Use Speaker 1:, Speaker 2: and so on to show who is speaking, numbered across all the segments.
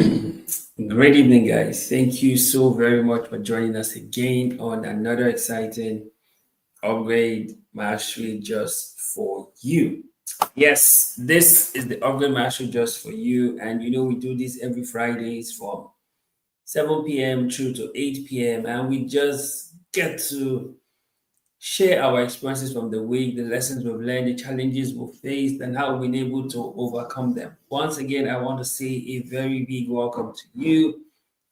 Speaker 1: Great evening, guys. Thank you so very much for joining us again on another exciting Upgrade Mastery Just for You. Yes, this is the Upgrade Mastery Just for You, and we do this every Fridays from 7 p.m. through to 8 p.m., and we just get to share our experiences from the week, the lessons we've learned, the challenges we've faced, and how we've been able to overcome them. Once again, I want to say a very big welcome to you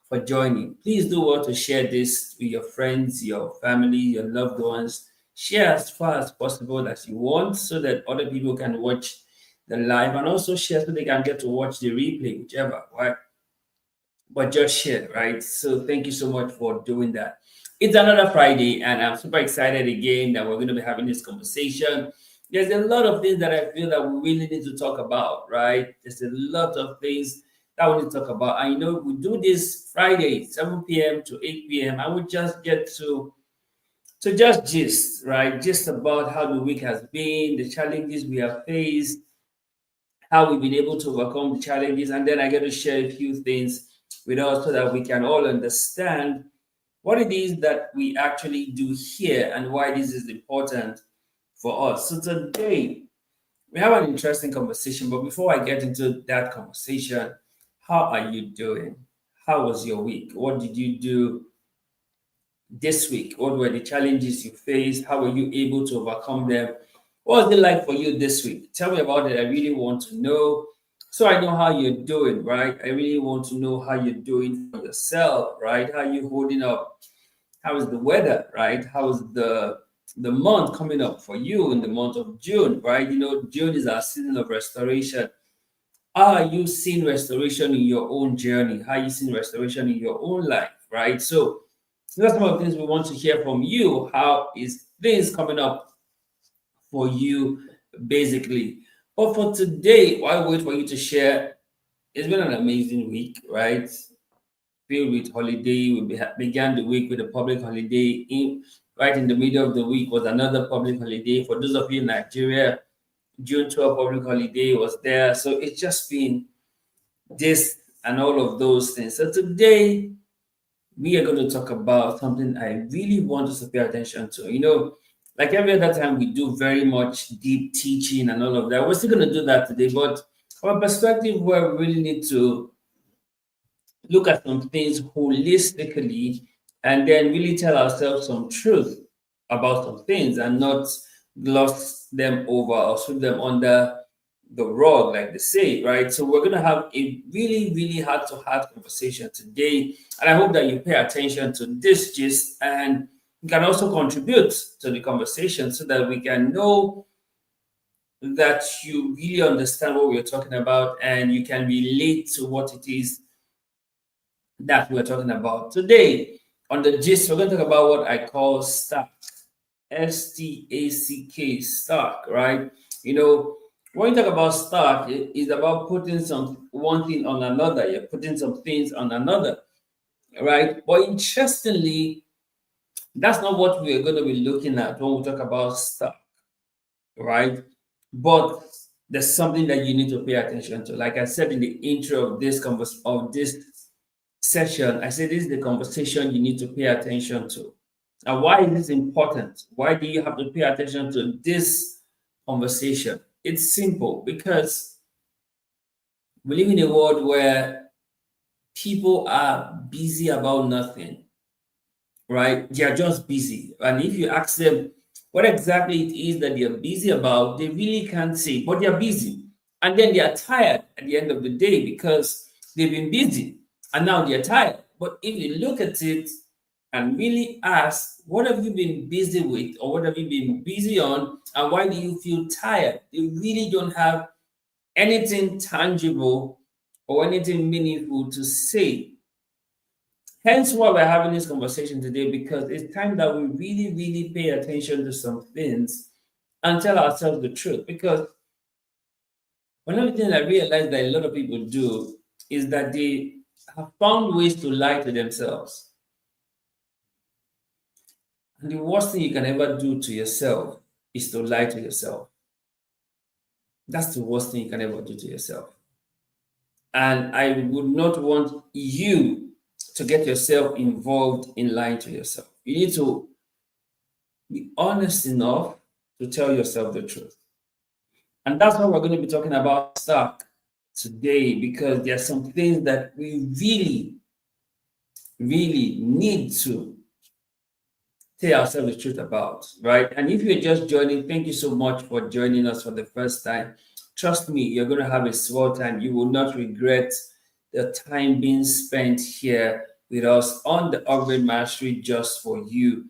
Speaker 1: for joining. Please do want to share this with your friends, your family, your loved ones. Share as far as possible as you want so that other people can watch the live and also share so they can get to watch the replay, whichever, right? But just share, right? So thank you so much for doing that. It's another Friday, and I'm super excited again that we're going to be having this conversation. There's a lot of things that I feel that we really need to talk about, right? There's a lot of things that we need to talk about. I know we do this Friday, 7 p.m. to 8 p.m. I would just get to just gist, right? Just about how the week has been, the challenges we have faced, how we've been able to overcome the challenges, and then I get to share a few things with us so that we can all understand what it is that we actually do here and why this is important for us. So today we have an interesting conversation, but before I get into that conversation, how are you doing? How was your week? What did you do this week? What were the challenges you faced? How were you able to overcome them? What was it like for you this week? Tell me about it. I really want to know so I know how you're doing, right? I really want to know how you're doing for yourself, right? How you holding up? How is the weather, right? How is the month coming up for you in the month of June, right? June is our season of restoration. How are you seeing restoration in your own journey? How are you seeing restoration in your own life, right? So that's some of the things we want to hear from you. How is things coming up for you, basically? But for today, while I wait for you to share, it's been an amazing week, right? Filled with holiday. Began the week with a public holiday. Right in the middle of the week was another public holiday. For those of you in Nigeria, June 12th public holiday was there. So it's just been this and all of those things. So today, we are going to talk about something I really want us to pay attention to. Like every other time, we do very much deep teaching and all of that. We're still going to do that today, but from a perspective where we really need to look at some things holistically and then really tell ourselves some truth about some things and not gloss them over or sweep them under the rug, like they say, right? So we're gonna have a really, really heart to heart conversation today. And I hope that you pay attention to this gist and you can also contribute to the conversation so that we can know that you really understand what we're talking about and you can relate to what it is that we're talking about. Today, on the gist, we're going to talk about what I call stack. STACK, stack, right? When you talk about stack, it is about putting some one thing on another. You're putting some things on another, right? But interestingly, that's not what we're going to be looking at when we talk about stack, right? But there's something that you need to pay attention to. Like I said in the intro of this session, I said this is the conversation you need to pay attention to. And why is this important? Why do you have to pay attention to this conversation? It's simple because we live in a world where people are busy about nothing, right? They are just busy. And if you ask them what exactly it is that they're busy about, they really can't say, but they're busy. And then they are tired at the end of the day because they've been busy and now they're tired. But if you look at it and really ask, what have you been busy with or what have you been busy on and why do you feel tired? They really don't have anything tangible or anything meaningful to say. Hence why we're having this conversation today, because it's time that we really, really pay attention to some things and tell ourselves the truth. Because one of the things I realize that a lot of people do is that they have found ways to lie to themselves. And the worst thing you can ever do to yourself is to lie to yourself. That's the worst thing you can ever do to yourself. And I would not want you to get yourself involved in lying to yourself. You need to be honest enough to tell yourself the truth. And that's what we're going to be talking about stock today, because there are some things that we really need to tell ourselves the truth about, right? And if you're just joining, thank you so much for joining us for the first time. Trust me, you're going to have a swell time. You will not regret the time being spent here with us on the Upgrade Mastery just for you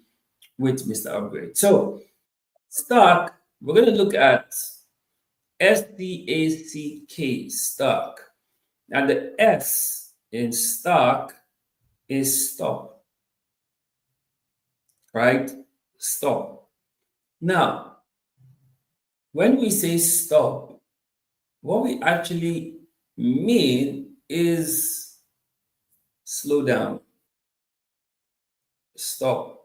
Speaker 1: with Mr. Upgrade. So, stock, we're going to look at STACK, stock. And the S in stock is stop, right? Stop. Now, when we say stop, what we actually mean is slow down, stop.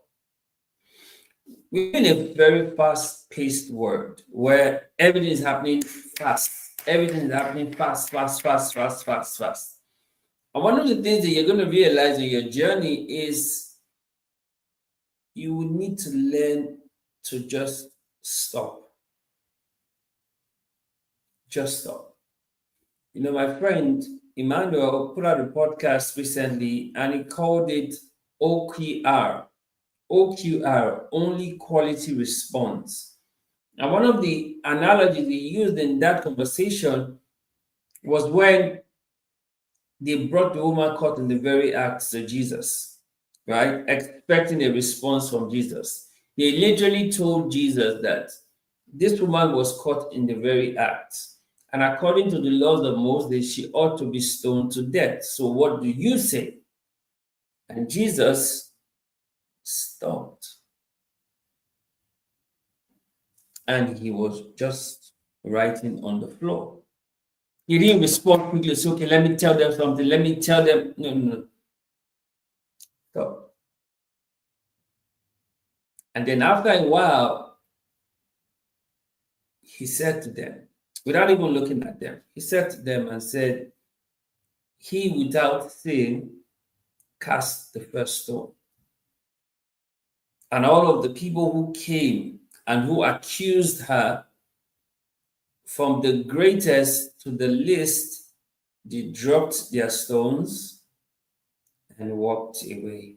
Speaker 1: We're in a very fast-paced world where everything is happening fast. Everything is happening fast, fast, fast, fast, fast, fast. And one of the things that you're going to realize in your journey is you will need to learn to just stop. Just stop. You know, my friend Emmanuel put out a podcast recently and he called it OQR. OQR, only quality response. And one of the analogies he used in that conversation was when they brought the woman caught in the very act to Jesus, right? Expecting a response from Jesus. They literally told Jesus that this woman was caught in the very act. And according to the laws of Moses, she ought to be stoned to death. So what do you say? And Jesus stopped. And he was just writing on the floor. He didn't respond quickly. So, okay, let me tell them something. Let me tell them. No, no, no. Stop. And then after a while, he said to them, without even looking at them, he said to them and said, he without sin cast the first stone. And all of the people who came and who accused her, from the greatest to the least, they dropped their stones and walked away.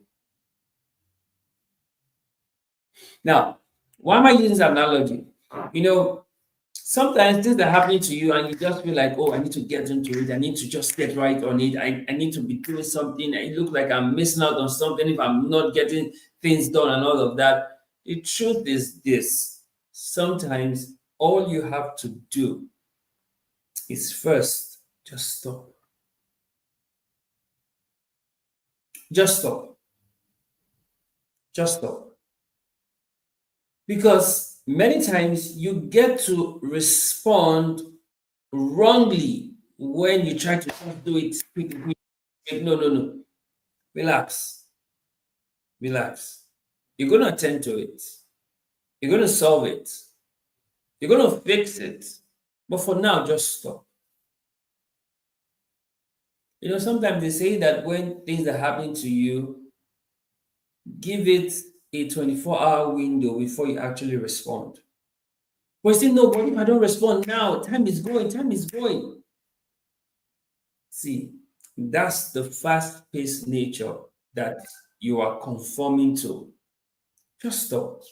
Speaker 1: Now, why am I using this analogy? You know, sometimes things are happening to you and you just feel like, oh, I need to get into it. I need to just get right on it. I need to be doing something. I look like I'm missing out on something if I'm not getting things done and all of that. The truth is this: sometimes all you have to do is first just stop. Just stop. Just stop. Because many times you get to respond wrongly when you try to just do it quickly. No, no, no. Relax. Relax. You're going to attend to it. You're going to solve it. You're going to fix it. But for now, just stop. You know, sometimes they say that when things are happening to you, give it a 24-hour window before you actually respond. But you say, no, but if I don't respond now, time is going, time is going. See, that's the fast-paced nature that you are conforming to. Just stop.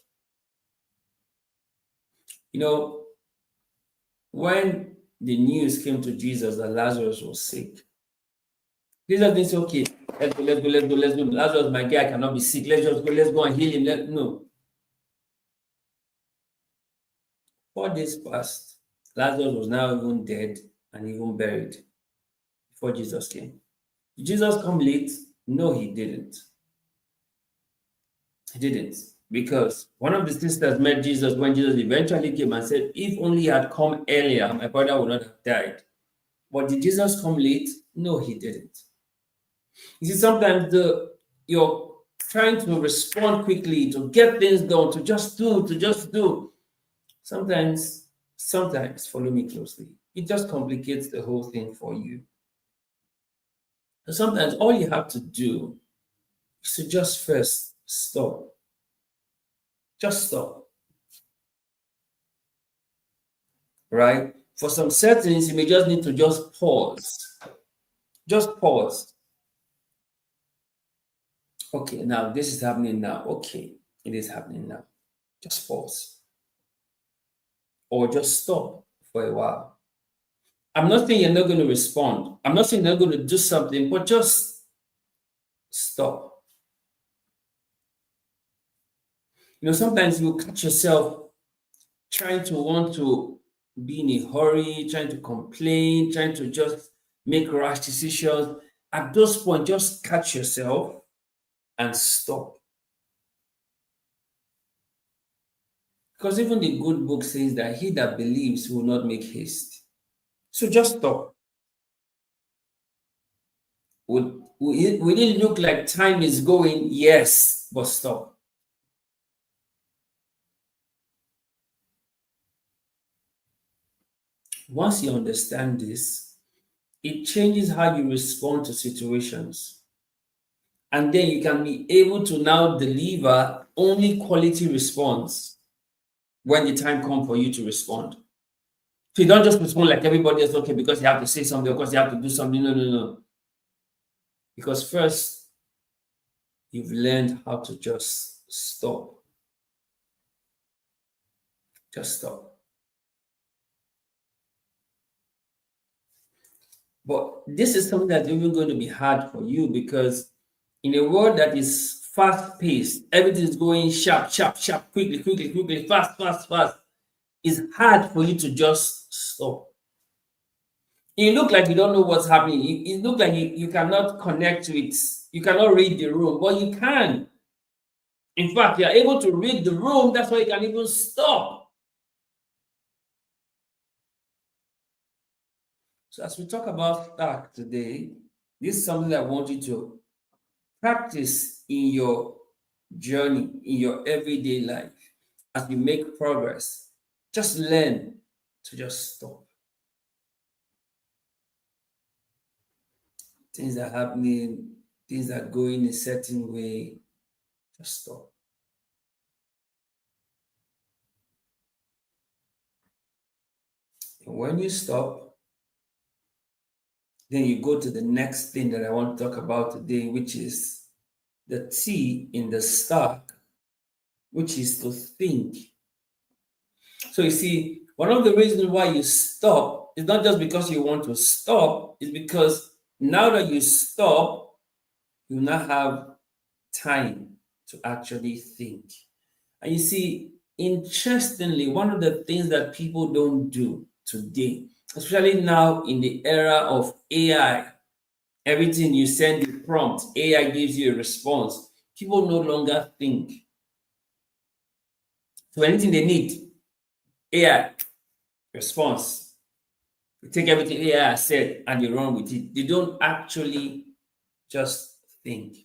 Speaker 1: You know, when the news came to Jesus that Lazarus was sick, Jesus didn't say, okay, let's go, let's go, let's go, let's go. Lazarus, my guy, cannot be sick. Let's go and heal him. No. 4 days passed. Lazarus was now even dead and even buried before Jesus came. Did Jesus come late? No, he didn't. He didn't. Because one of the sisters met Jesus when Jesus eventually came and said, if only he had come earlier, my brother would not have died. But did Jesus come late? No, he didn't. You see, sometimes you're trying to respond quickly, to get things done, to just do. Sometimes, follow me closely. It just complicates the whole thing for you. So sometimes all you have to do is to just first stop. Just stop. Right? For some settings, you may just need to just pause. Just pause. Okay, now this is happening now. Okay, it is happening now. Just pause. Or just stop for a while. I'm not saying you're not going to respond. I'm not saying you're not going to do something, but just stop. Sometimes you catch yourself trying to want to be in a hurry, trying to complain, trying to just make rash decisions. At those points, just catch yourself and stop. Because even the good book says that he that believes will not make haste. So just stop. Would it look like time is going? Yes, but stop. Once you understand this, it changes how you respond to situations. And then you can be able to now deliver only quality response when the time comes for you to respond. So you don't just respond like everybody else, okay, because you have to say something, because you have to do something. No, no, no. Because first, you've learned how to just stop. Just stop. But this is something that's even going to be hard for you because in a world that is fast paced, everything is going sharp, sharp, sharp, quickly, quickly, quickly, fast, fast, fast. It's hard for you to just stop. You look like you don't know what's happening. You look like you cannot connect with, you cannot read the room, but you can. In fact, you are able to read the room. That's why you can even stop. So as we talk about stack today, this is something that I want you to practice in your journey, in your everyday life. As you make progress, just learn to just stop. Things are happening, things are going a certain way, just stop. And when you stop, then you go to the next thing that I want to talk about today, which is the T in the stack, which is to think. So you see, one of the reasons why you stop is not just because you want to stop, it's because now that you stop, you now have time to actually think. And you see, interestingly, one of the things that people don't do today, especially now in the era of AI, everything you send the prompt, AI gives you a response. People no longer think. So anything they need, AI response. You take everything AI has said and you run with it. They don't actually just think.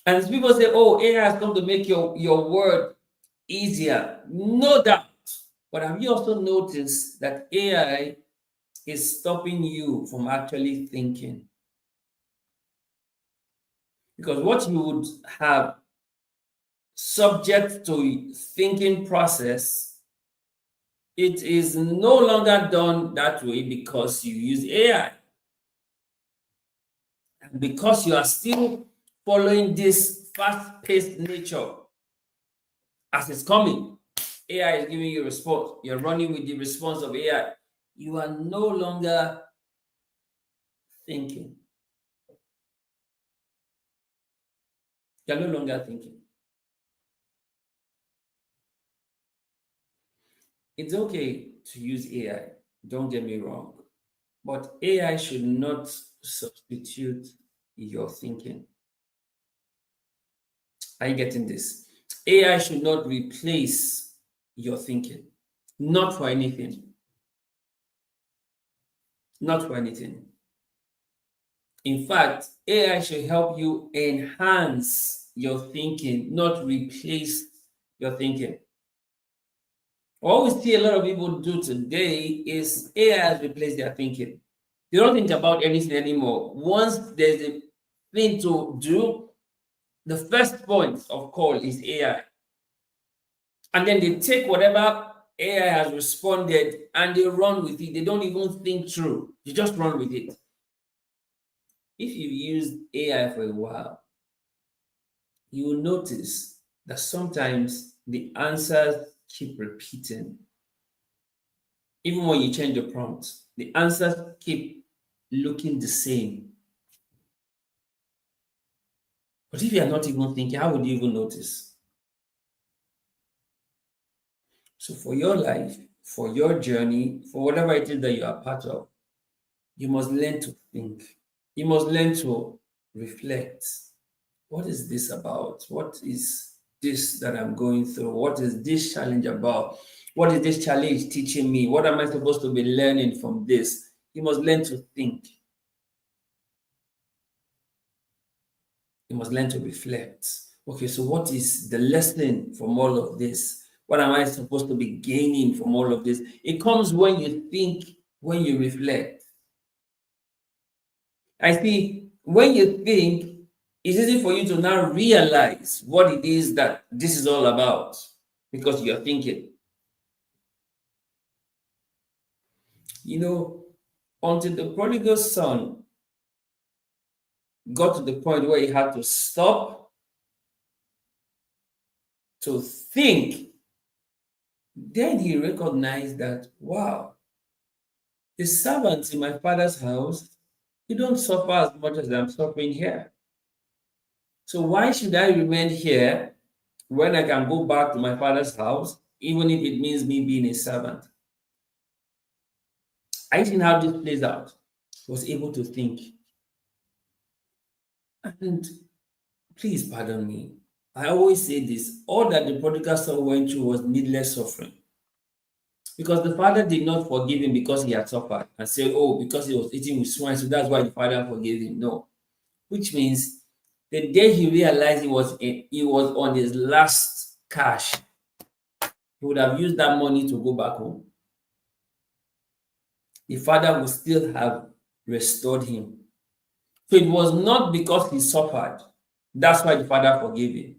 Speaker 1: And people say, oh, AI has come to make your word easier. No doubt. But have you also noticed that AI is stopping you from actually thinking? Because what you would have subject to thinking process, it is no longer done that way because you use AI. And because you are still following this fast-paced nature as it's coming, AI is giving you a response. You're running with the response of AI. You are no longer thinking. You're no longer thinking. It's okay to use AI, don't get me wrong, but AI should not substitute your thinking. Are you getting this? AI should not replace your thinking, not for anything. Not for anything. In fact, AI should help you enhance your thinking, not replace your thinking. What we see a lot of people do today is AI has replaced their thinking. They don't think about anything anymore. Once there's a thing to do, the first point of call is AI. And then they take whatever AI has responded and they run with it. They don't even think through, they just run with it. If you use AI for a while, you will notice that sometimes the answers keep repeating. Even when you change the prompt, the answers keep looking the same. But if you are not even thinking, how would you even notice? So, for your life, for your journey, for whatever it is that you are part of, you must learn to think. You must learn to reflect. What is this about? What is this that I'm going through? What is this challenge about? What is this challenge teaching me? What am I supposed to be learning from this? You must learn to think. You must learn to reflect. Okay, so what is the lesson from all of this? What am I supposed to be gaining from all of this? It comes when you think, when you reflect. I see when you think, it's easy for you to now realize what it is that this is all about because you're thinking. You know, until the prodigal son got to the point where he had to stop to think, then he recognized that, wow, the servants in my father's house, you don't suffer as much as I'm suffering here. So why should I remain here when I can go back to my father's house, even if it means me being a servant? I seen how this plays out. Was able to think. And please pardon me. I always say this, all that the prodigal son went through was needless suffering. Because the father did not forgive him because he had suffered and said, oh, because he was eating with swine, so that's why the father forgave him. No. Which means the day he realized he was on his last cash, he would have used that money to go back home. The father would still have restored him. So it was not because he suffered. That's why the father forgave him.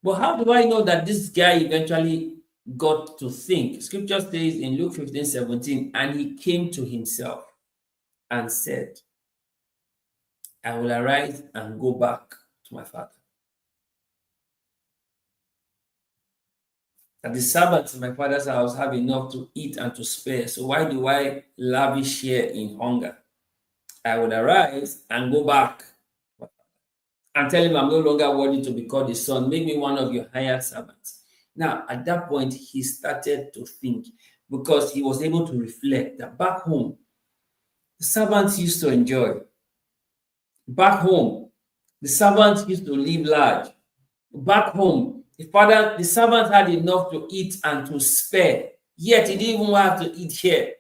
Speaker 1: But how do I know that this guy eventually got to think? Scripture says in Luke 15:17, and he came to himself and said, I will arise and go back to my father. That the servants in my father's house have enough to eat and to spare. So why do I lavish here in hunger? I will arise and go back and tell him I'm no longer worthy to be called his son. Make me one of your hired servants. Now, at that point, he started to think because he was able to reflect that back home, the servants used to enjoy. Back home, the servants used to live large. Back home, the servant had enough to eat and to spare, yet he didn't even have to eat here.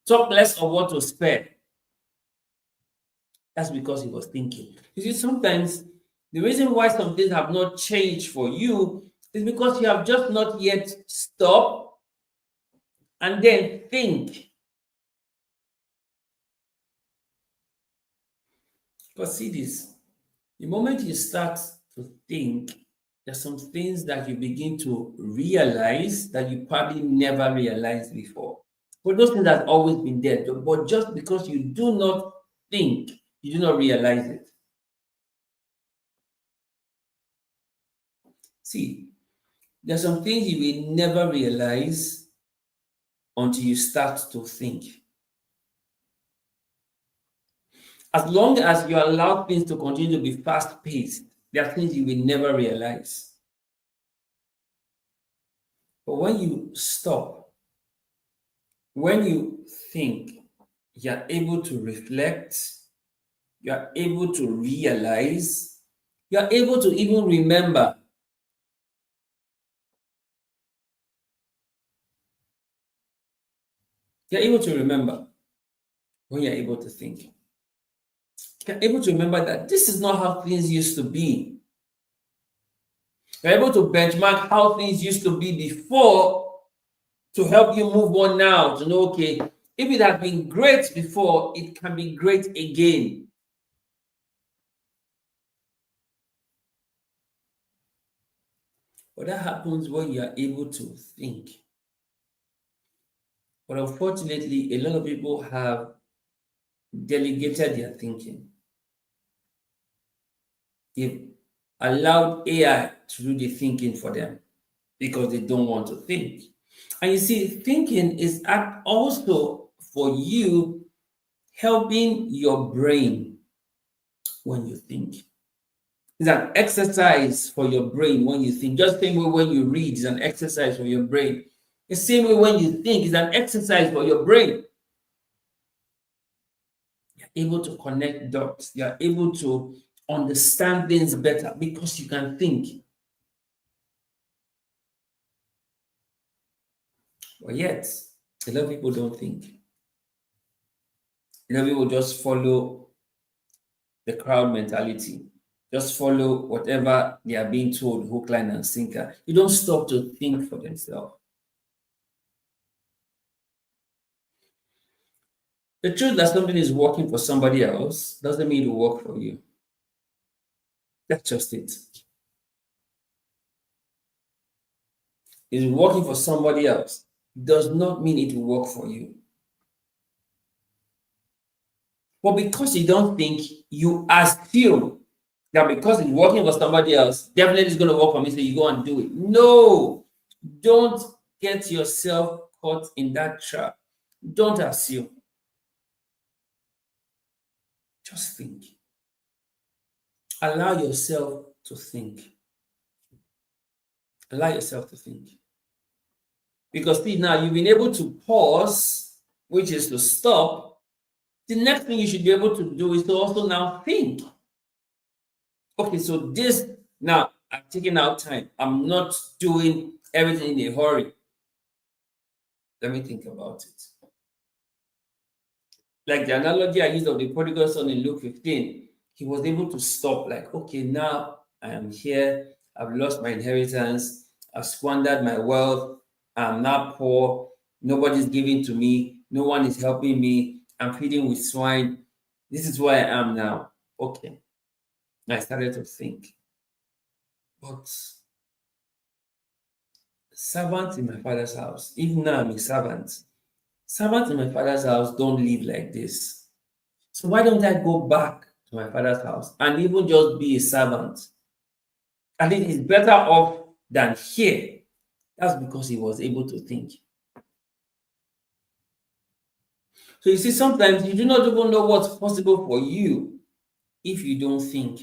Speaker 1: Talk less of what to spare. That's because he was thinking. You see, sometimes the reason why some things have not changed for you is because you have just not yet stopped and then think. Because see this, the moment you start to think, there's some things that you begin to realize that you probably never realized before. But those things have always been there. But just because you do not think, you do not realize it. See, there's some things you will never realize until you start to think. As long as you allow things to continue to be fast paced, there are things you will never realize. But when you stop, when you think, you're able to reflect, you're able to realize, you're able to even remember. You're able to remember when you're able to think. You're able to remember that this is not how things used to be. You're able to benchmark how things used to be before to help you move on now, to know, okay, if it has been great before, it can be great again. But that happens when you are able to think. But unfortunately, a lot of people have delegated their thinking. They've allowed AI to do the thinking for them because they don't want to think. And you see, thinking is also for you helping your brain when you think. It's an exercise for your brain when you think. Just same way when you read is an exercise for your brain. The same way when you think is an exercise for your brain. You're able to connect dots. You're able to understand things better because you can think. But yet, a lot of people don't think. A lot of people just follow the crowd mentality. Just follow whatever they are being told, hook, line, and sinker. You don't stop to think for themselves. The truth that something is working for somebody else doesn't mean it will work for you. That's just it. It's working for somebody else does not mean it will work for you. But because you don't think, you assume that because it's working for somebody else, definitely it's going to work for me, so you go and do it. No, don't get yourself caught in that trap. Don't assume. Just think. Allow yourself to think. Allow yourself to think. Because see, now you've been able to pause, which is to stop. The next thing you should be able to do is to also now think. Okay, so this now I'm taking out time. I'm not doing everything in a hurry. Let me think about it. Like the analogy I used of the prodigal son in Luke 15, he was able to stop, like, okay, now I am here. I've lost my inheritance. I've squandered my wealth. I'm now poor. Nobody's giving to me. No one is helping me. I'm feeding with swine. This is where I am now. Okay. I started to think. But servants in my father's house, even now I'm a servant. Servants in my father's house don't live like this. So why don't I go back to my father's house and even just be a servant? And it is better off than here. That's because he was able to think. So you see, sometimes you do not even know what's possible for you if you don't think.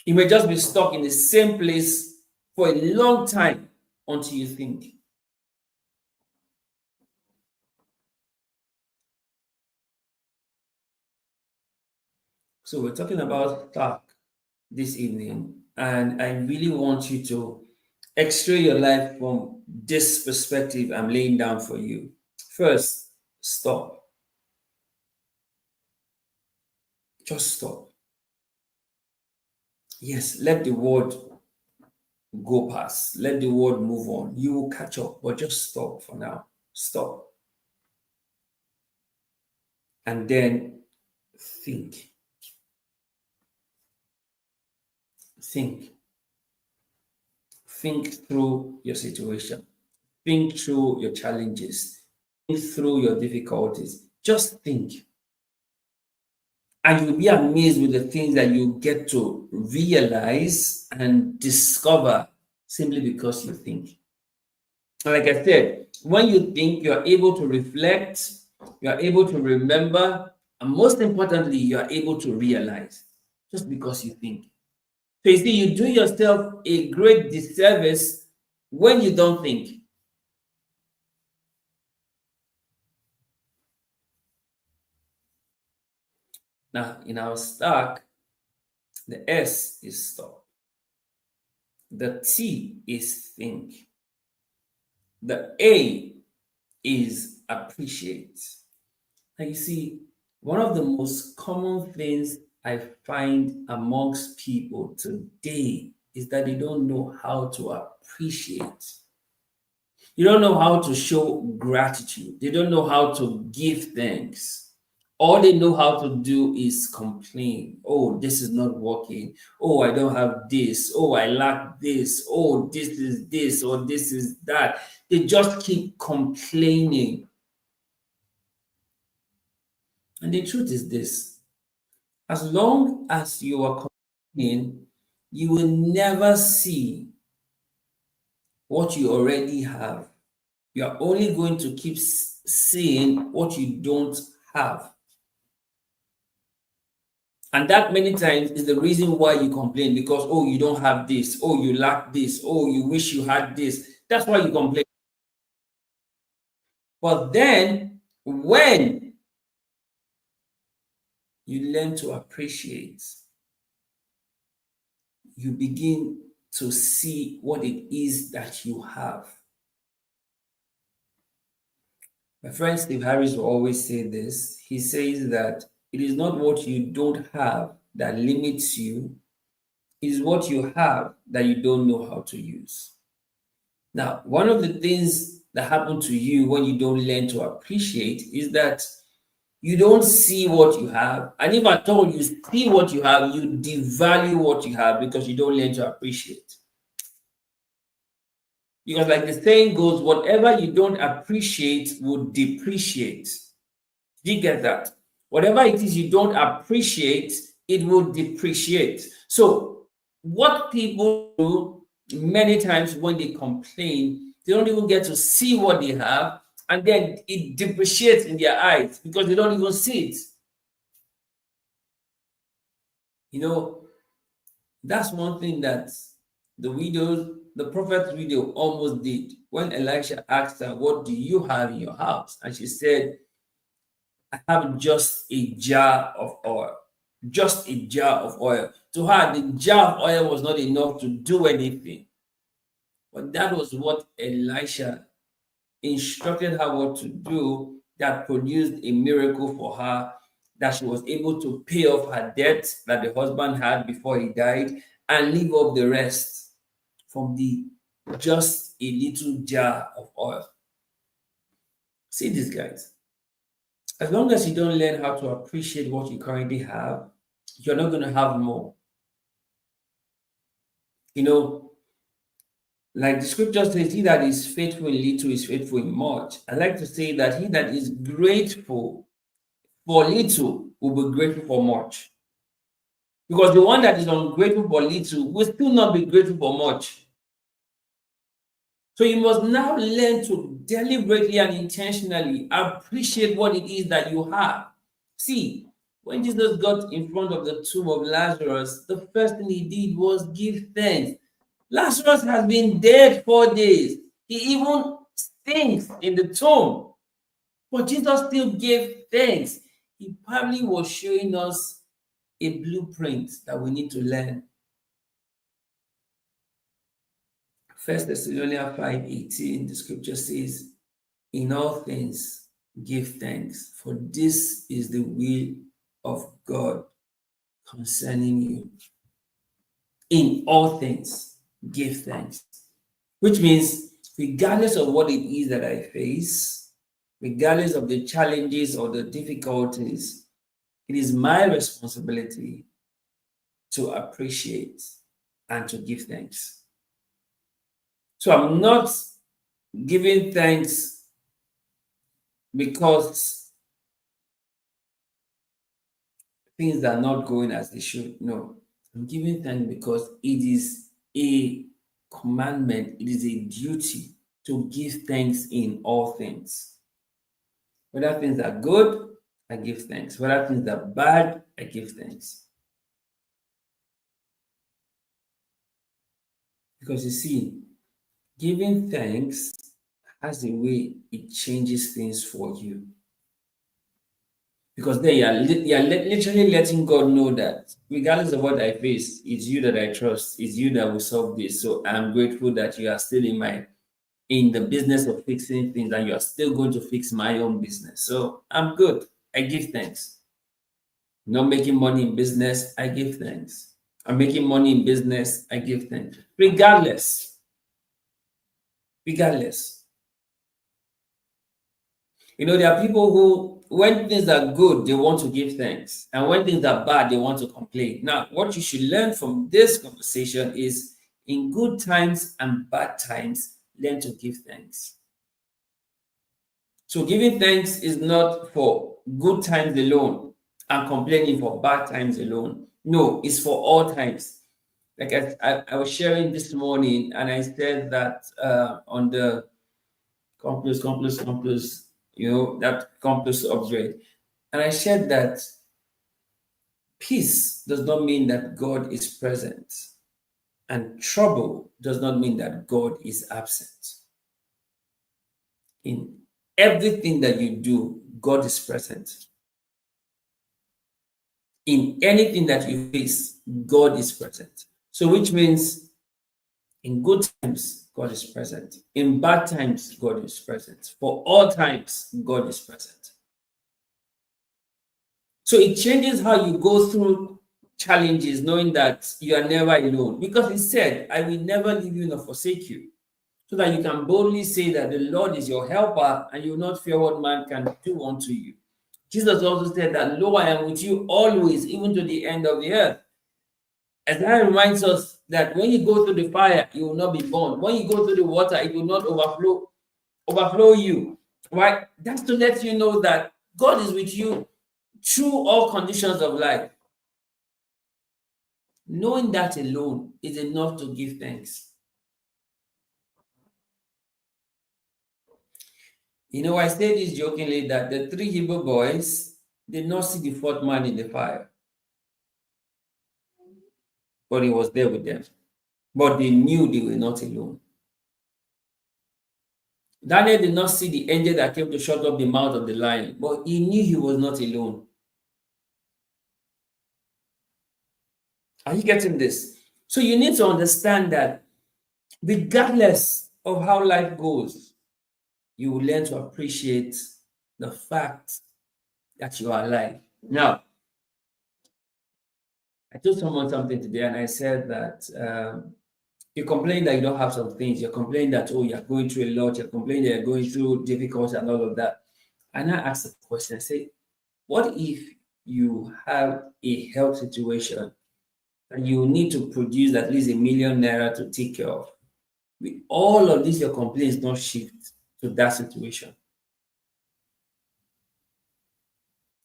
Speaker 1: You may just be stuck in the same place for a long time until you think. So we're talking about talk this evening, and I really want you to x-ray your life from this perspective I'm laying down for you. First, stop. Just stop. Yes, let the word go past. Let the word move on. You will catch up, but just stop for now. Stop. And then think. Think. Think through your situation. Think through your challenges. Think through your difficulties. Just think. And you'll be amazed with the things that you get to realize and discover simply because you think. And like I said, when you think, you're able to reflect, you're able to remember, and most importantly, you're able to realize just because you think. So you see, you do yourself a great disservice when you don't think. Now, in our stack, the S is stop, the T is think, the A is appreciate. And you see, one of the most common things I find amongst people today is that they don't know how to appreciate. You don't know how to show gratitude. They don't know how to give thanks. All they know how to do is complain. Oh, this is not working. Oh, I don't have this. Oh, I lack this. Oh, this is this or this is that. They just keep complaining. And the truth is this: as long as you are complaining, you will never see what you already have. You are only going to keep seeing what you don't have. And that many times is the reason why you complain because, oh, you don't have this. Oh, you lack this. Oh, you wish you had this. That's why you complain. But then when you learn to appreciate, you begin to see what it is that you have. My friend Steve Harris will always say this. He says that it is not what you don't have that limits you, it is what you have that you don't know how to use. Now, one of the things that happen to you when you don't learn to appreciate is that you don't see what you have. And if at all you see what you have, you devalue what you have because you don't learn to appreciate. Because, like the saying goes, whatever you don't appreciate will depreciate. Do you get that? Whatever it is you don't appreciate, it will depreciate. So, what people do many times when they complain, they don't even get to see what they have, and then it depreciates in their eyes because they don't even see it. You know, that's one thing that the prophet's widow almost did when Elisha asked her, "What do you have in your house?" And she said, "I have just a jar of oil." Just a jar of oil. To her, the jar of oil was not enough to do anything. But that was what Elisha instructed her what to do that produced a miracle for her, that she was able to pay off her debt that the husband had before he died and leave up the rest from the just a little jar of oil. See these guys. As long as you don't learn how to appreciate what you currently have, you're not going to have more. You know, like the scripture says, he that is faithful in little is faithful in much. I like to say that he that is grateful for little will be grateful for much. Because the one that is ungrateful for little will still not be grateful for much. So you must now learn to deliberately and intentionally appreciate what it is that you have. See, when Jesus got in front of the tomb of Lazarus, the first thing he did was give thanks. Lazarus has been dead 4 days. He even stinks in the tomb. But Jesus still gave thanks. He probably was showing us a blueprint that we need to learn. 1 Thessalonians 5:18, the scripture says, "In all things give thanks, for this is the will of God concerning you." In all things, give thanks. Which means, regardless of what it is that I face, regardless of the challenges or the difficulties, it is my responsibility to appreciate and to give thanks. So I'm not giving thanks because things are not going as they should. No, I'm giving thanks because it is a commandment, it is a duty to give thanks in all things. Whether things are good, I give thanks. Whether things are bad, I give thanks. Because you see, giving thanks has a way it changes things for you. Because then you're literally letting God know that regardless of what I face, it's you that I trust, it's you that will solve this. So I'm grateful that you are still in the business of fixing things and you are still going to fix my own business. So I'm good. I give thanks. Not making money in business, I give thanks. I'm making money in business, I give thanks. Regardless. There are people who, when things are good, they want to give thanks. And when things are bad, they want to complain. Now, what you should learn from this conversation is in good times and bad times, learn to give thanks. So, giving thanks is not for good times alone and complaining for bad times alone. No, it's for all times. Like I was sharing this morning, and I said that on the Compass, that Compass upgrade. And I shared that peace does not mean that God is present, and trouble does not mean that God is absent. In everything that you do, God is present. In anything that you face, God is present. So, which means in good times, God is present. In bad times, God is present. For all times, God is present. So it changes how you go through challenges, knowing that you are never alone. Because he said, I will never leave you nor forsake you. So that you can boldly say that the Lord is your helper and you will not fear what man can do unto you. Jesus also said that, lo, I am with you always, even to the end of the earth. As that reminds us that when you go through the fire, you will not be burned. When you go through the water, it will not overflow you. Right? That's to let you know that God is with you through all conditions of life. Knowing that alone is enough to give thanks. I say this jokingly that the three Hebrew boys did not see the fourth man in the fire, but he was there with them. But they knew they were not alone. Daniel did not see the angel that came to shut up the mouth of the lion, but he knew he was not alone. Are you getting this? So you need to understand that regardless of how life goes, you will learn to appreciate the fact that you are alive. Now, I told someone something today, and I said that you complain that you don't have some things. You're complaining that, oh, you're going through a lot. You're complaining that you're going through difficulty and all of that. And I asked the question, I say, what if you have a health situation and you need to produce at least ₦1 million to take care of? With all of this, your complaints don't shift to that situation.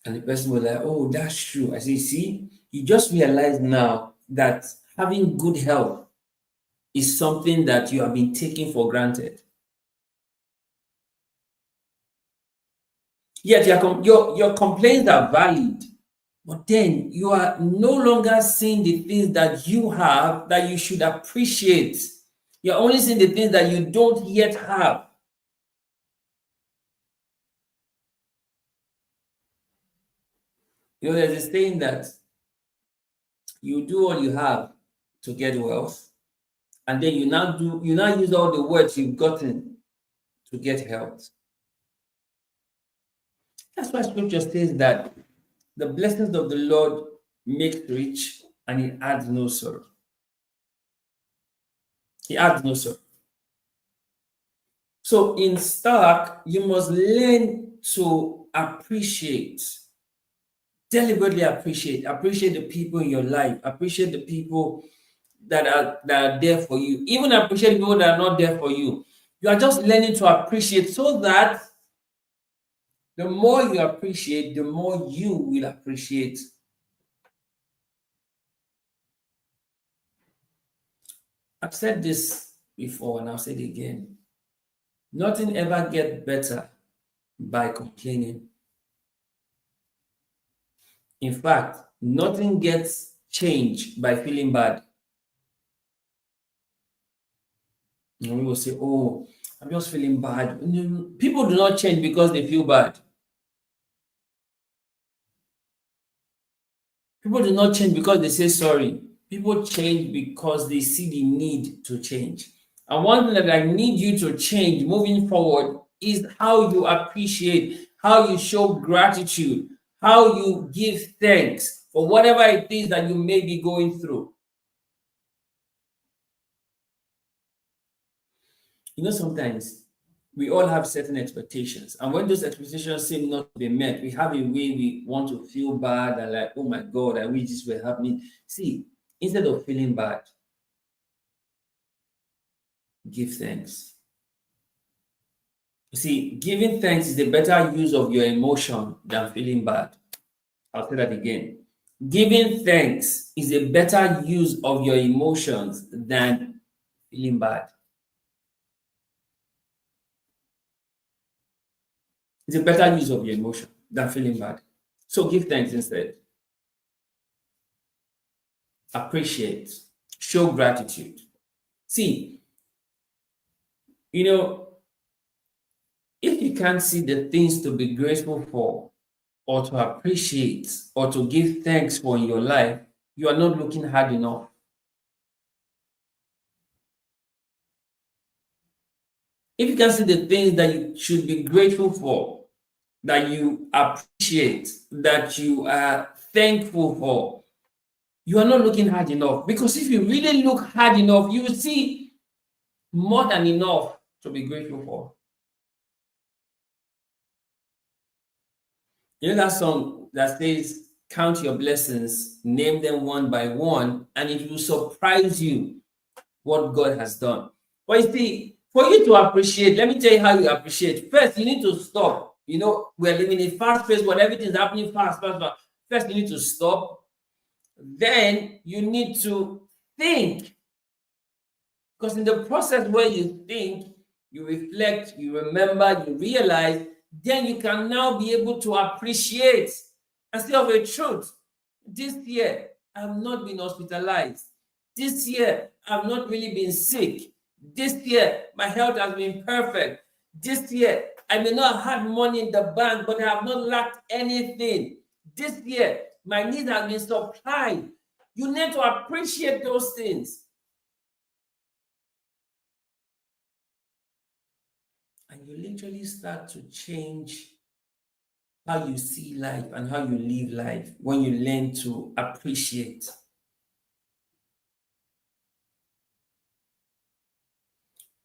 Speaker 1: And the person was like, oh, that's true. I say, see, you just realize now that having good health is something that you have been taking for granted. Yet your complaints are valid, but then you are no longer seeing the things that you have that you should appreciate. You're only seeing the things that you don't yet have. There's a saying that you do all you have to get wealth, and then you now use all the words you've gotten to get health. That's why scripture says that the blessings of the Lord make rich and it adds no sorrow. He adds no sorrow. So in Stark, you must learn to appreciate, deliberately appreciate the people in your life, appreciate the people that are there for you, even appreciate people that are not there for you. You are just learning to appreciate, so that the more you appreciate, the more you will appreciate. I've said this before and I'll say it again. Nothing ever gets better by complaining. In fact, nothing gets changed by feeling bad. And we will say, oh, I'm just feeling bad. People do not change because they feel bad. People do not change because they say sorry. People change because they see the need to change. And one thing that I need you to change moving forward is how you appreciate, how you show gratitude, how you give thanks for whatever it is that you may be going through. Sometimes we all have certain expectations. And when those expectations seem not to be met, we have a way we want to feel bad and like, oh my God, I wish this were happening. See, instead of feeling bad, give thanks. See, giving thanks is a better use of your emotion than feeling bad. I'll say that again. Giving thanks is a better use of your emotions than feeling bad. It's a better use of your emotion than feeling bad. So give thanks instead. Appreciate. Show gratitude. See, you know, if you can't see the things to be grateful for, or to appreciate, or to give thanks for in your life, you are not looking hard enough. If you can see the things that you should be grateful for, that you appreciate, that you are thankful for, you are not looking hard enough. Because if you really look hard enough, you will see more than enough to be grateful for. You know that song that says, count your blessings, name them one by one, and it will surprise you what God has done. But you see, for you to appreciate, let me tell you how you appreciate. First, you need to stop. You know, we're living in a fast pace where everything's happening fast, fast, fast. First, you need to stop. Then you need to think. Because in the process where you think, you reflect, you remember, you realize, then you can now be able to appreciate and say of a truth. This year, I've not been hospitalized. This year, I've not really been sick. This year, my health has been perfect. This year, I may not have had money in the bank, but I have not lacked anything. This year, my needs have been supplied. You need to appreciate those things. And you literally start to change how you see life and how you live life when you learn to appreciate.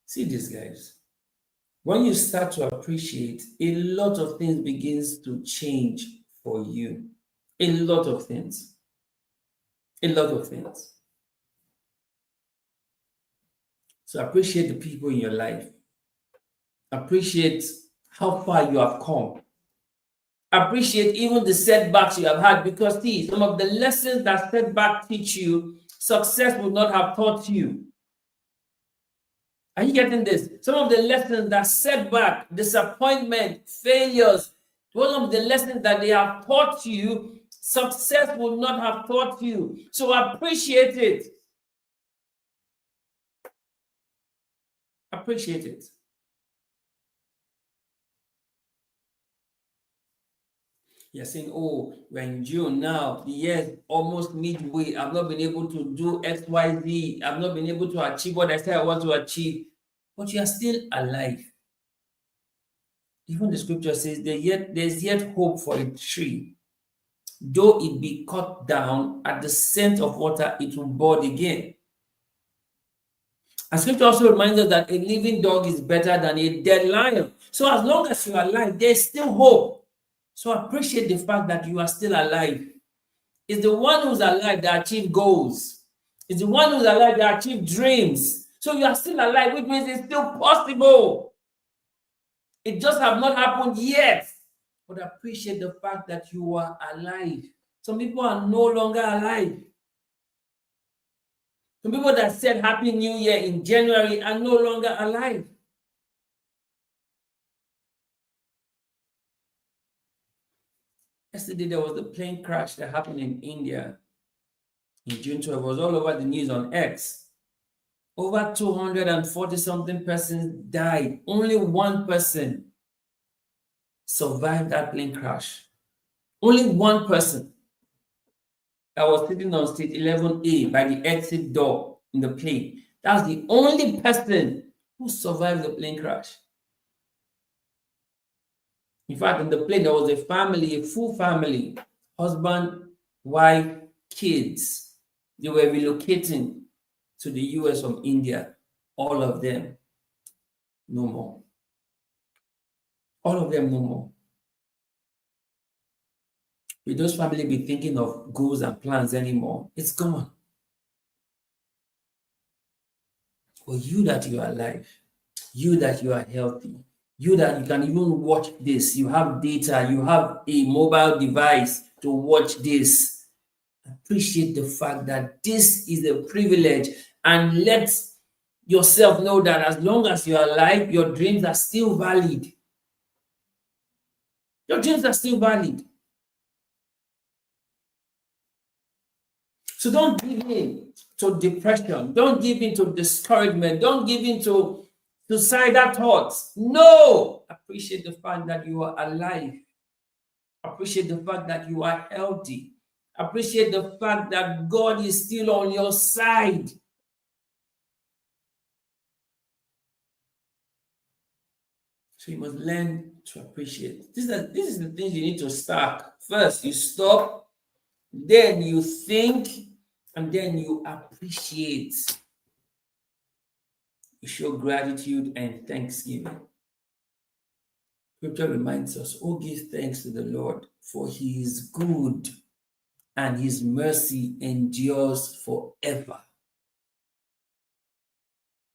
Speaker 1: See this, guys. When you start to appreciate, a lot of things begins to change for you. A lot of things. A lot of things. So appreciate the people in your life. Appreciate how far you have come. Appreciate even the setbacks you have had, because see, some of the lessons that setback teach you, success would not have taught you. Are you getting this? Some of the lessons that setback, disappointment, failures, one of the lessons that they have taught you, success would not have taught you. So appreciate it. Appreciate it. You're saying, oh, we're in June now, the year's almost midway. I've not been able to do X, Y, Z. I've not been able to achieve what I said I want to achieve. But you are still alive. Even the scripture says there's yet hope for a tree. Though it be cut down at the scent of water, it will bud again. And scripture also reminds us that a living dog is better than a dead lion. So as long as you are alive, there's still hope. So appreciate the fact that you are still alive. It's the one who's alive that achieve goals. It's the one who's alive that achieve dreams. So you are still alive, which means it's still possible. It just have not happened yet. But appreciate the fact that you are alive. Some people are no longer alive. Some people that said Happy New Year in January are no longer alive. Yesterday, there was a plane crash that happened in India in June 12. It was all over the news on X. Over 240 something persons died. Only one person survived that plane crash. Only one person that was sitting on seat 11A by the exit door in the plane. That's the only person who survived the plane crash. In fact, in the plane, there was a family, a full family, husband, wife, kids. They were relocating to the US from India. All of them, no more. All of them no more. Will those family be thinking of goals and plans anymore? It's gone. For you that you are alive, you that you are healthy, you that you can even watch this, you have data, you have a mobile device to watch this. Appreciate the fact that this is a privilege, and let yourself know that as long as you are alive, your dreams are still valid. Your dreams are still valid. So don't give in to depression. Don't give in to discouragement. Don't give in to suicidal thoughts. No! Appreciate the fact that you are alive. Appreciate the fact that you are healthy. Appreciate the fact that God is still on your side. So you must learn to appreciate. This is the things you need to start. First, you stop, then you think, and then you appreciate. You show gratitude and thanksgiving. Scripture reminds us, oh, give thanks to the Lord, for he is good, and his mercy endures forever.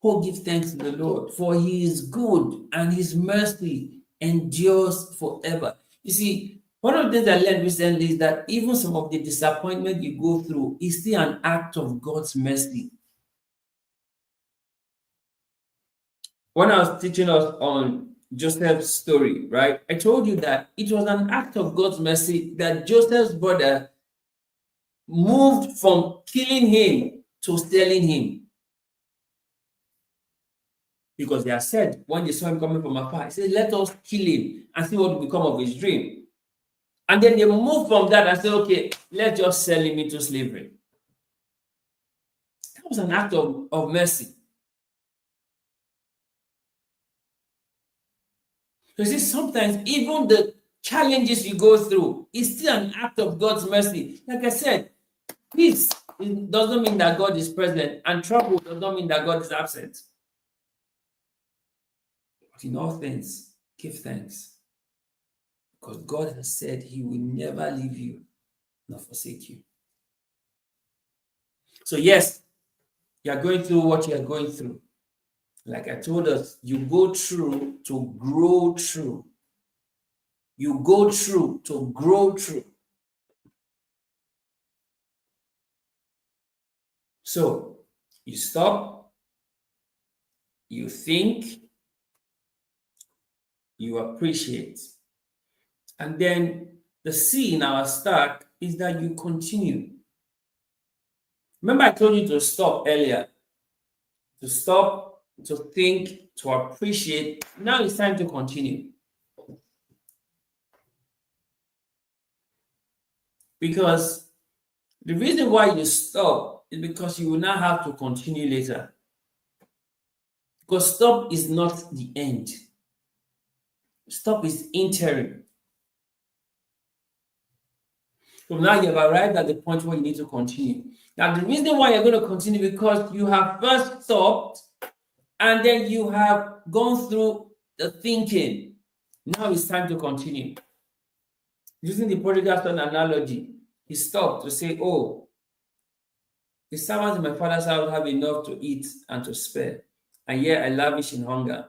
Speaker 1: Oh, give thanks to the Lord, for he is good, and his mercy endures forever. You see, one of the things I learned recently is that even some of the disappointment you go through is still an act of God's mercy. When I was teaching us on Joseph's story, right, I told you that it was an act of God's mercy that Joseph's brother moved from killing him to selling him. Because they are said, when they saw him coming from afar, he said, let us kill him and see what will become of his dream. And then they moved from that and said, okay, let's just sell him into slavery. That was an act of mercy. You see, sometimes even the challenges you go through is still an act of God's mercy. Like I said, peace doesn't mean that God is present, and trouble does not mean that God is absent. But in all things, give thanks. Because God has said he will never leave you nor forsake you. So yes, you are going through what you are going through. Like I told us, you go through to grow through. You go through to grow through. So you stop, you think, you appreciate. And then the C in our stack is that you continue. Remember I told you to stop earlier. To stop, to think, to appreciate. Now it's time to continue. Because the reason why you stop is because you will not have to continue later. Because stop is not the end. Stop is interim. So now you have arrived at the point where you need to continue. Now, the reason why you're going to continue because you have first stopped and then you have gone through the thinking. Now it's time to continue. Using the prodigal son analogy, he stopped to say, oh, the servants in my father's house have enough to eat and to spare, and yet I lavish in hunger.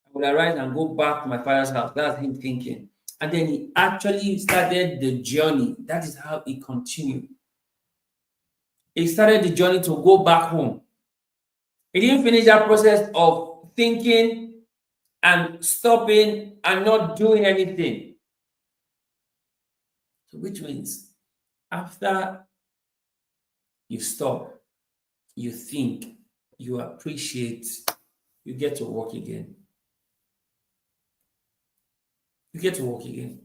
Speaker 1: I will arise and go back to my father's house. That's him thinking. And then he actually started the journey. That is how he continued. He started the journey to go back home. He didn't finish that process of thinking and stopping and not doing anything. So which means after you stop, you think, you appreciate, you get to work again. You get to work again.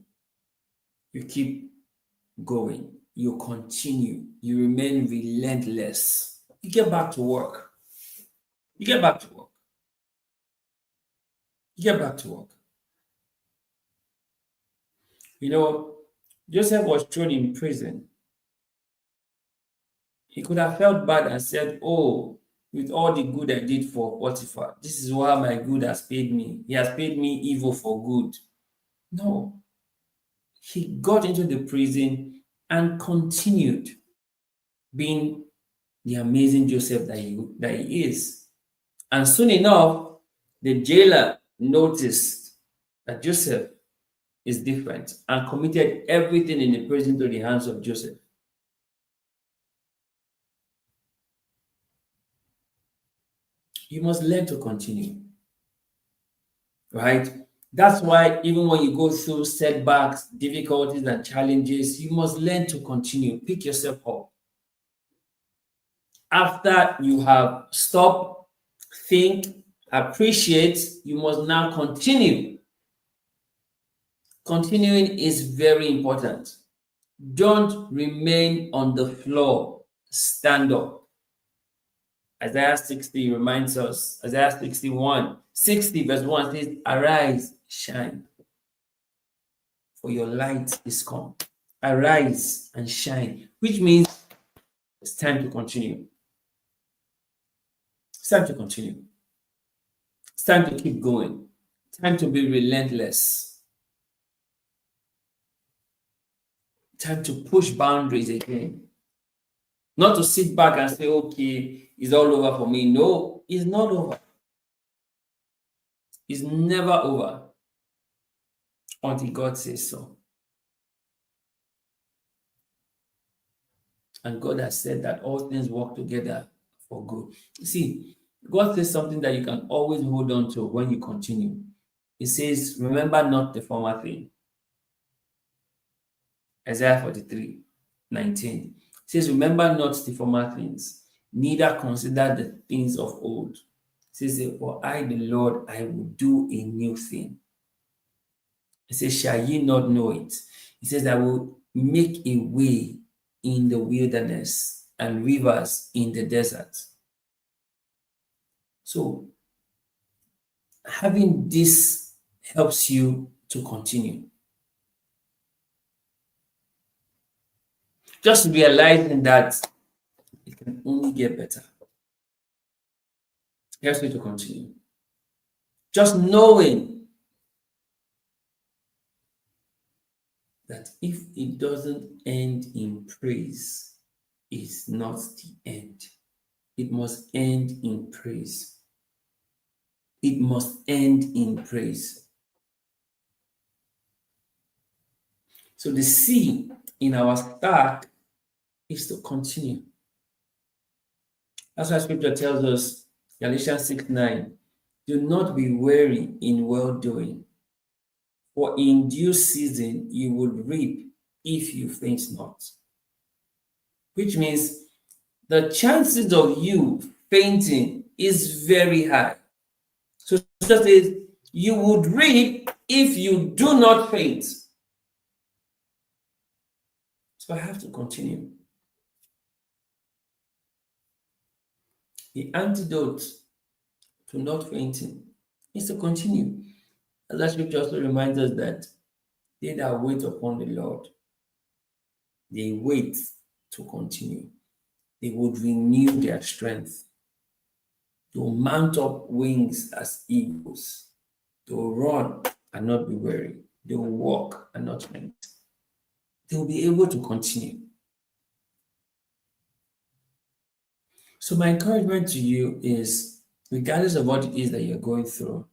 Speaker 1: You keep going. You continue. You remain relentless. You get back to work. You get back to work. You get back to work. You know, Joseph was thrown in prison. He could have felt bad and said, oh, with all the good I did for Potiphar, this is why my good has paid me. He has paid me evil for good. No, he got into the prison and continued being the amazing Joseph that he is. And soon enough, the jailer noticed that Joseph is different and committed everything in the prison to the hands of Joseph. You must learn to continue, right? That's why even when you go through setbacks, difficulties, and challenges, you must learn to continue. Pick yourself up. After you have stopped, think, appreciate, you must now continue. Continuing is very important. Don't remain on the floor. Stand up. Isaiah 60 reminds us, Isaiah 61, 60 verse 1 says, Arise, shine, for your light is come. Arise and shine, which means it's time to continue. It's time to continue. It's time to keep going. It's time to be relentless. Time to push boundaries again. Not to sit back and say, okay, it's all over for me. No, it's not over. It's never over until God says so. And God has said that all things work together for good. You see, God says something that you can always hold on to when you continue. He says, remember not the former thing. Isaiah 43, 19. It says, remember not the former things, neither consider the things of old. It says, for I, the Lord, I will do a new thing. It says, shall ye not know it? It says, I will make a way in the wilderness and rivers in the desert. So, having this helps you to continue. Just realizing that it can only get better helps me to continue. Just knowing that if it doesn't end in praise, it's not the end. It must end in praise. It must end in praise. So the C in our stack is to continue. That's why scripture tells us, Galatians 6:9, do not be weary in well-doing, for in due season you will reap if you faint not. Which means the chances of you fainting is very high. So just says you would reap if you do not faint. So I have to continue. The antidote to not fainting is to continue. And that scripture also reminds us that they that wait upon the Lord, they wait to continue. They would renew their strength. They will mount up wings as eagles. They will run and not be weary. They will walk and not faint. They will be able to continue. So my encouragement to you is, regardless of what it is that you're going through,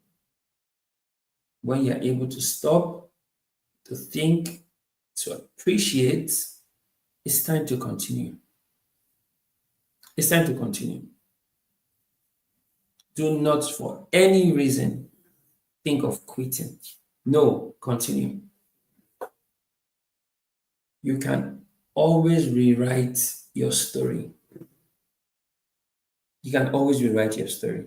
Speaker 1: when you're able to stop, to think, to appreciate, it's time to continue. It's time to continue. Do not for any reason think of quitting. No, continue. You can always rewrite your story. You can always rewrite your story.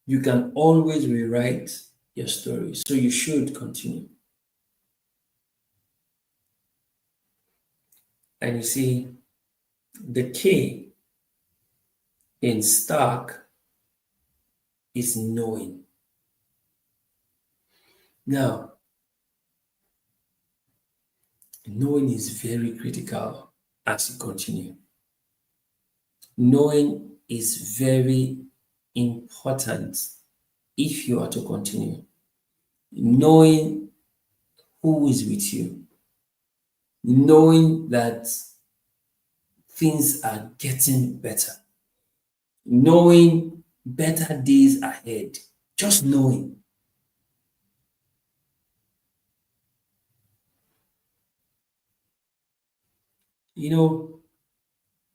Speaker 1: You can always rewrite your story. So you should continue. And you see, the K in Stark is knowing. Now, knowing is very critical as you continue. Knowing is very important if you are to continue. knowing who is with you, knowing that things are getting better, knowing better days ahead, just knowing. You know,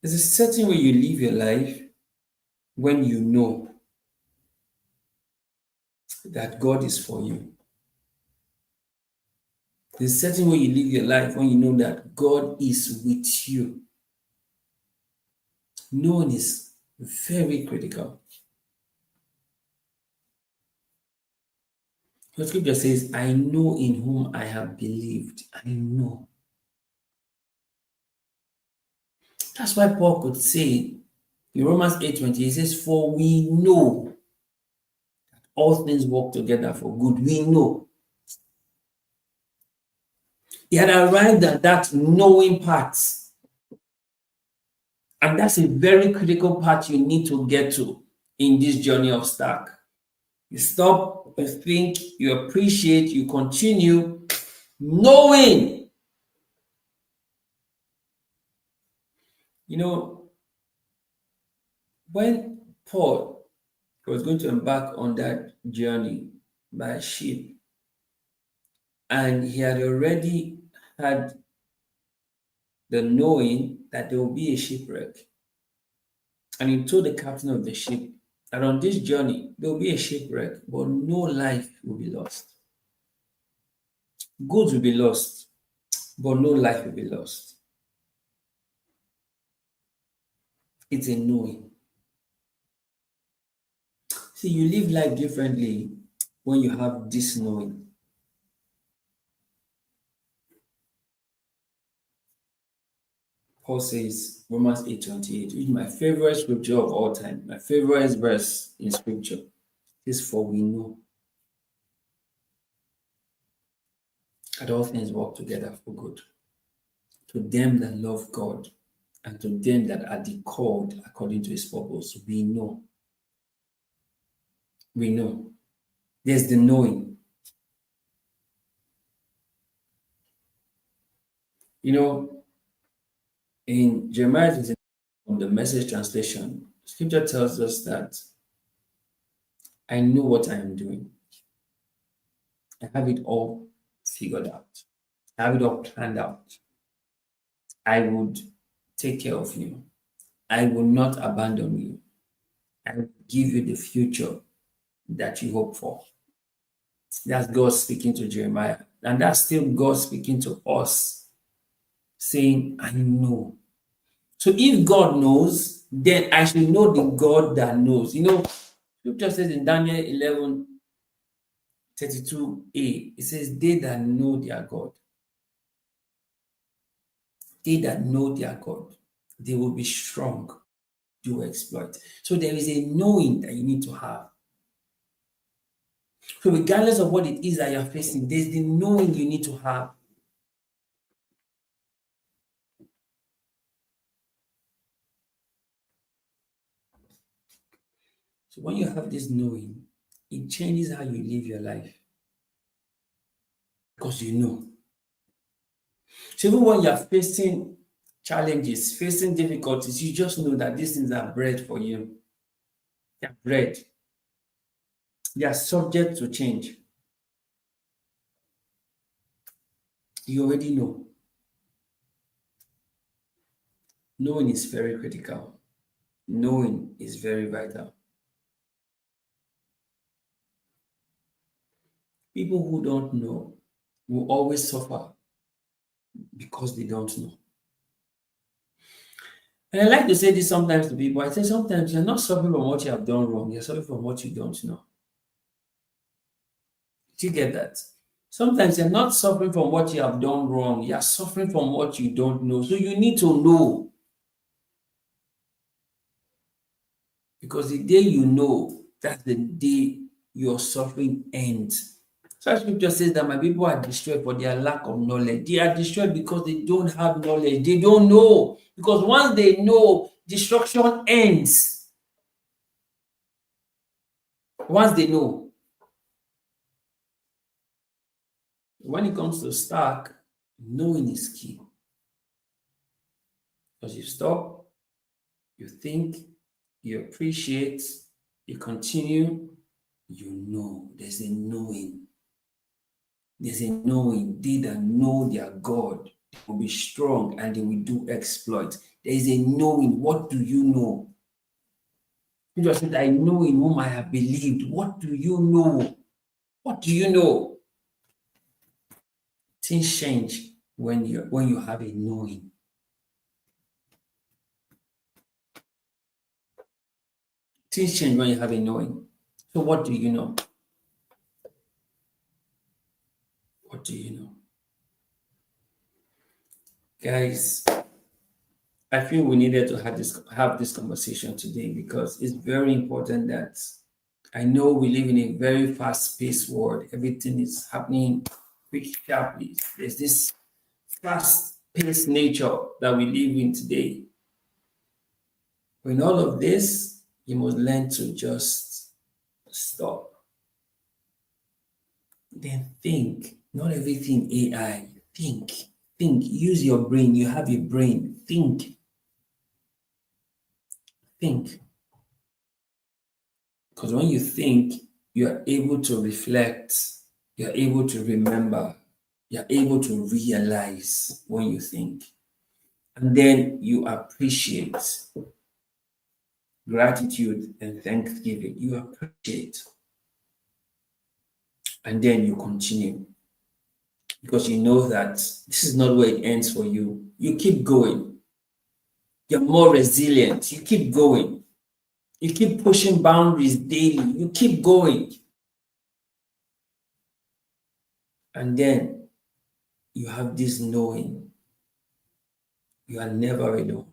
Speaker 1: there's a certain way you live your life when you know that God is for you. There's a certain way you live your life when you know that God is with you. Knowing is very critical. The scripture says, I know in whom I have believed. I know. That's why Paul could say in Romans 8:20, he says, for we know all things work together for good. We know. He had arrived at that knowing part. And that's a very critical part you need to get to in this journey of Stack. You stop, you think, you appreciate, you continue knowing. You know, when Paul was going to embark on that journey by ship, and he had already had the knowing that there will be a shipwreck, and he told the captain of the ship that on this journey there will be a shipwreck, but no life will be lost. Goods will be lost, but no life will be lost. It's a knowing. See, you live life differently when you have this knowing. Paul says, Romans 8:28, which is my favorite scripture of all time, my favorite verse in scripture, is for we know that all things work together for good to them that love God and to them that are the called according to his purpose. We know. We know. There's the knowing. You know, in Jeremiah 29, from the Message translation, scripture tells us that I know what I am doing. I have it all figured out. I have it all planned out. I would take care of you. I will not abandon you. I will give you the future that you hope for. That's God speaking to Jeremiah. And that's still God speaking to us, saying, I know. So if God knows, then I should know the God that knows. You know, scripture says in Daniel 11:32a, it says, they that know their God, they that know their God, they will be strong, do exploit. So there is a knowing that you need to have. So regardless of what it is that you're facing, there's the knowing you need to have. So when you have this knowing, it changes how you live your life. Because you know. So even when you're facing challenges, facing difficulties, you just know that these things are bread for you. They're bread. They are subject to change. You already know. Knowing is very critical. Knowing is very vital. People who don't know will always suffer because they don't know. And I like to say this sometimes to people. I say sometimes you're not suffering from what you have done wrong, you're suffering from what you don't know. Do you get that? Sometimes you're not suffering from what you have done wrong, you're suffering from what you don't know. So you need to know. Because the day you know, that's the day your suffering ends. So scripture says that my people are destroyed for their lack of knowledge. They are destroyed because they don't have knowledge. They don't know. Because once they know, destruction ends. Once they know. when it comes to stock, knowing is key. Because you stop, you think, you appreciate, you continue, you know. There's a knowing. There's a knowing. They that know their God will be strong and they will do exploits. There is a knowing. What do you know? You just said, I know in whom I have believed. What do you know? What do you know? Things change when you have a knowing. Things change when you have a knowing. So what do you know? What do you know? Guys, I feel we needed to have this conversation today because it's very important that I know we live in a very fast-paced world. Everything is happening quick, sharply. There's this fast-paced nature that we live in today. In all of this, you must learn to just stop. Then think. Not everything AI. Think. Think. Use your brain. You have a brain. Think. Think. Because when you think, you are able to reflect, you're able to remember, you're able to realize when you think. And then you appreciate gratitude and thanksgiving. You appreciate. And then you continue. Because you know that this is not where it ends for you. You keep going. You're more resilient. You keep going. You keep pushing boundaries daily. You keep going. And then you have this knowing. You are never alone.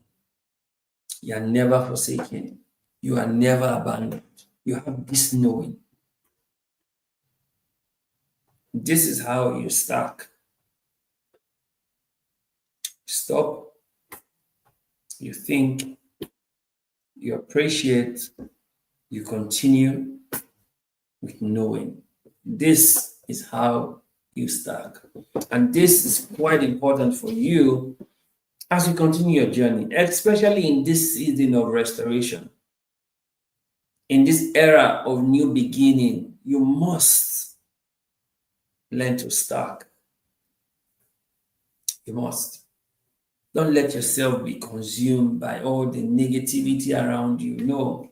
Speaker 1: You are never forsaken. You are never abandoned. You have this knowing. This is how you start. Stop. You think. You appreciate. You continue with knowing. This is how you start. And this is quite important for you as you continue your journey, especially in this season of restoration. In this era of new beginning, you must learn to start. You must. Don't let yourself be consumed by all the negativity around you. No.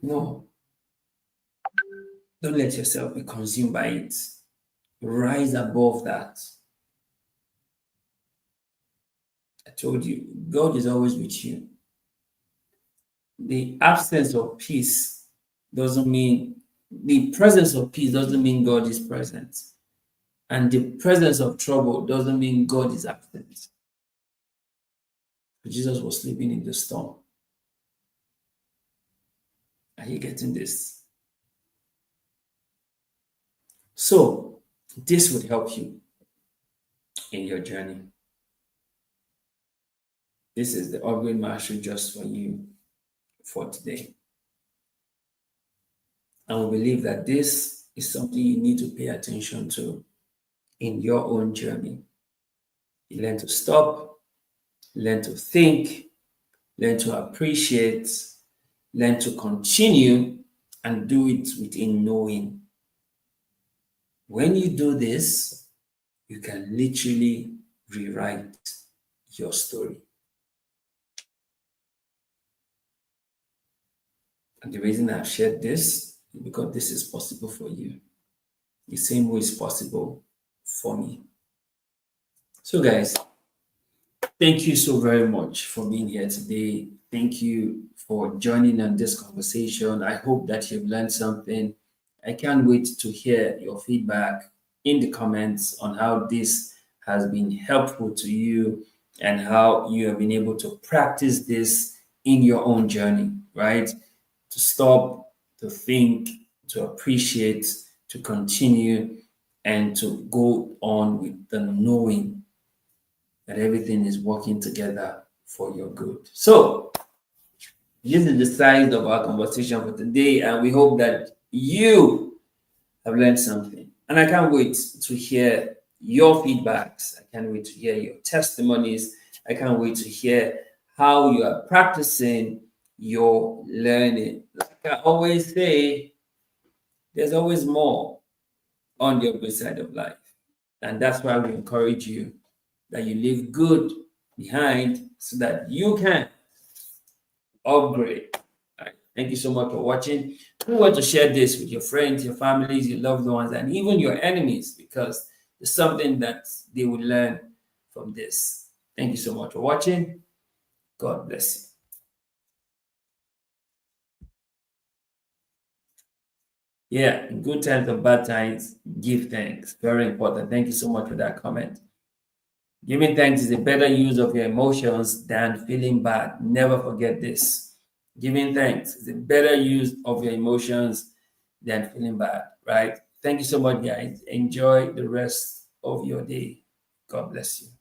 Speaker 1: No. Don't let yourself be consumed by it. Rise above that. I told you, God is always with you. The absence of peace doesn't mean, the presence of peace doesn't mean God is present. And the presence of trouble doesn't mean God is absent. Jesus was sleeping in the storm. Are you getting this? So, this would help you in your journey. This is the Upgrade Mastery just for you for today. And we believe that this is something you need to pay attention to in your own journey. You learn to stop, learn to think, learn to appreciate, learn to continue, and do it within knowing. When you do this, you can literally rewrite your story. And the reason I've shared this is because this is possible for you. The same way it's possible for me. So guys, thank you so very much for being here today. Thank you for joining on this conversation. I hope that you've learned something. I can't wait to hear your feedback in the comments on how this has been helpful to you and how you have been able to practice this in your own journey, right? To stop, to think, to appreciate, to continue, and to go on with the knowing that everything is working together for your good. So, this is the size of our conversation for today, and we hope that you have learned something. And I can't wait to hear your feedbacks. I can't wait to hear your testimonies. I can't wait to hear how you are practicing your learning. Like I always say, there's always more on the other side of life. And that's why we encourage you that you leave good behind so that you can upgrade. All right. Thank you so much for watching. We want to share this with your friends, your families, your loved ones, and even your enemies because there's something that they will learn from this. Thank you so much for watching. God bless you. Yeah, in good times and bad times, give thanks. Very important. Thank you so much for that comment. Giving thanks is a better use of your emotions than feeling bad. Never forget this. Giving thanks is a better use of your emotions than feeling bad, right? Thank you so much, guys. Enjoy the rest of your day. God bless you.